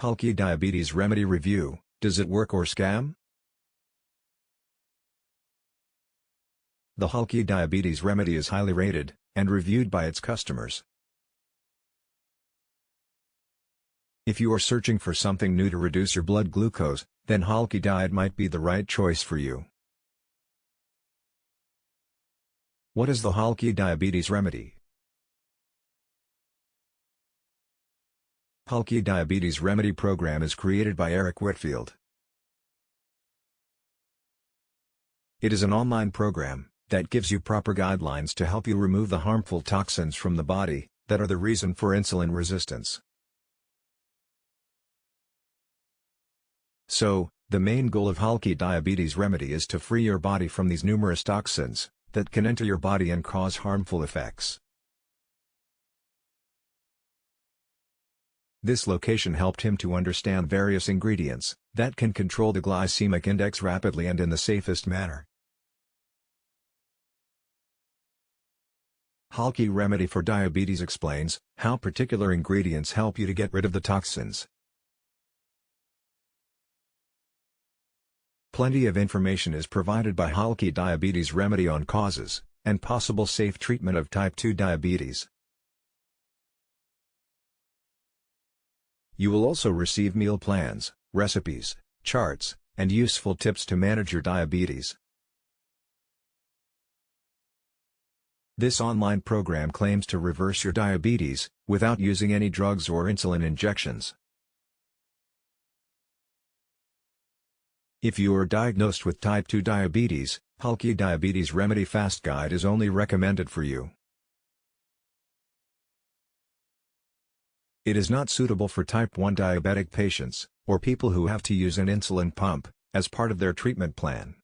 Halki Diabetes Remedy Review, does it work or scam? The Halki Diabetes Remedy is highly rated, and reviewed by its customers. If you are searching for something new to reduce your blood glucose, then Halki Diet might be the right choice for you. What is the Halki Diabetes Remedy? Halki Diabetes Remedy Program is created by Eric Whitfield. It is an online program that gives you proper guidelines to help you remove the harmful toxins from the body that are the reason for insulin resistance. So, the main goal of Halki Diabetes Remedy is to free your body from these numerous toxins that can enter your body and cause harmful effects. This location helped him to understand various ingredients that can control the glycemic index rapidly and in the safest manner. Halki Remedy for Diabetes explains how particular ingredients help you to get rid of the toxins. Plenty of information is provided by Halki Diabetes Remedy on causes and possible safe treatment of type 2 diabetes. You will also receive meal plans, recipes, charts, and useful tips to manage your diabetes. This online program claims to reverse your diabetes without using any drugs or insulin injections. If you are diagnosed with type 2 diabetes, Halki Diabetes Remedy Fast Guide is only recommended for you. It is not suitable for type 1 diabetic patients, or people who have to use an insulin pump as part of their treatment plan.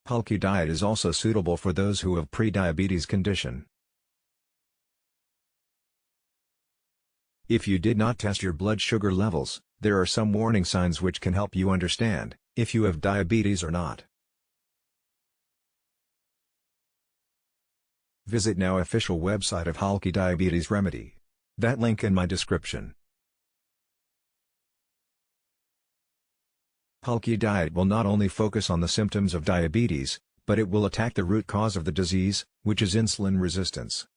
Halki Diet is also suitable for those who have pre-diabetes condition. If you did not test your blood sugar levels, there are some warning signs which can help you understand if you have diabetes or not. Visit now official website of Halki Diabetes Remedy. That link in my description. Halki Diet will not only focus on the symptoms of diabetes, but it will attack the root cause of the disease, which is insulin resistance.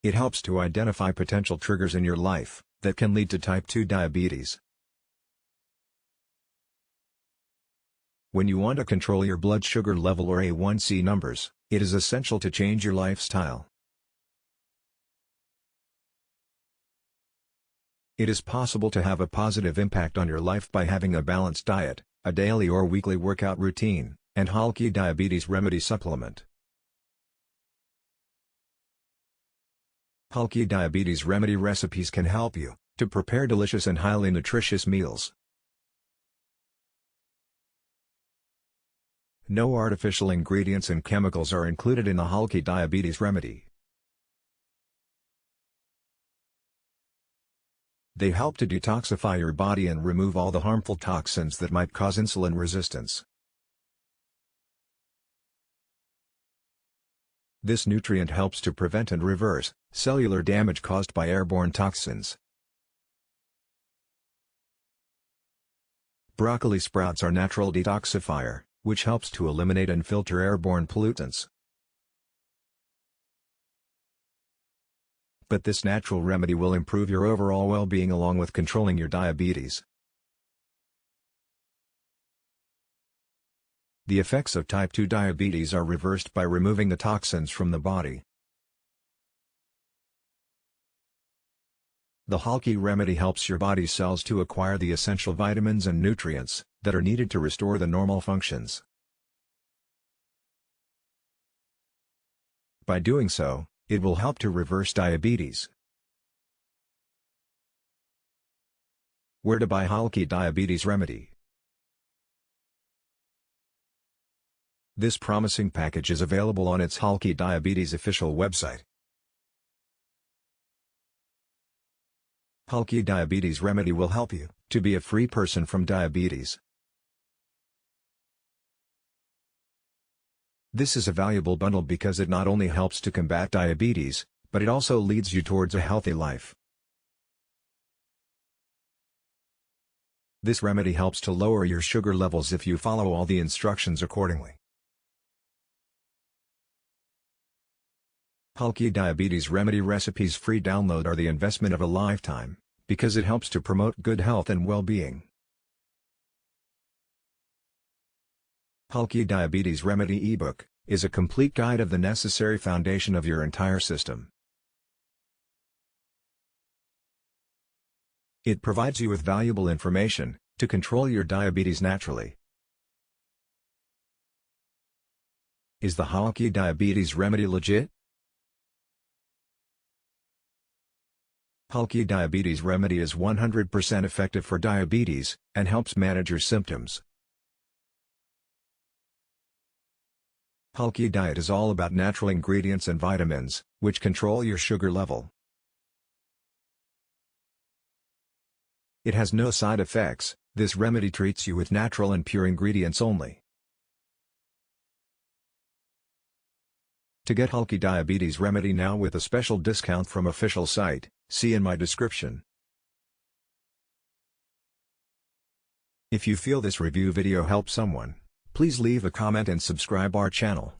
It helps to identify potential triggers in your life that can lead to type 2 diabetes. When you want to control your blood sugar level or A1C numbers, it is essential to change your lifestyle. It is possible to have a positive impact on your life by having a balanced diet, a daily or weekly workout routine, and Halki Diabetes Remedy supplement. Halki Diabetes Remedy recipes can help you to prepare delicious and highly nutritious meals. No artificial ingredients and chemicals are included in the Halki Diabetes Remedy. They help to detoxify your body and remove all the harmful toxins that might cause insulin resistance. This nutrient helps to prevent and reverse cellular damage caused by airborne toxins. Broccoli sprouts are natural detoxifier, which helps to eliminate and filter airborne pollutants. But this natural remedy will improve your overall well-being along with controlling your diabetes. The effects of type 2 diabetes are reversed by removing the toxins from the body. The Halki Remedy helps your body cells to acquire the essential vitamins and nutrients that are needed to restore the normal functions. By doing so, it will help to reverse diabetes. Where to buy Halki Diabetes Remedy? This promising package is available on its Halki Diabetes official website. Halki Diabetes Remedy will help you to be a free person from diabetes. This is a valuable bundle because it not only helps to combat diabetes, but it also leads you towards a healthy life. This remedy helps to lower your sugar levels if you follow all the instructions accordingly. Halki Diabetes Remedy Recipes free download are the investment of a lifetime, because it helps to promote good health and well-being. Halki Diabetes Remedy ebook is a complete guide of the necessary foundation of your entire system. It provides you with valuable information to control your diabetes naturally. Is the Halki Diabetes Remedy legit? Halki Diabetes Remedy is 100% effective for diabetes and helps manage your symptoms. Halki diet is all about natural ingredients and vitamins, which control your sugar level. It has no side effects. This remedy treats you with natural and pure ingredients only. To get Halki Diabetes Remedy now with a special discount from official site, see in my description. If you feel this review video helped someone, please leave a comment and subscribe our channel.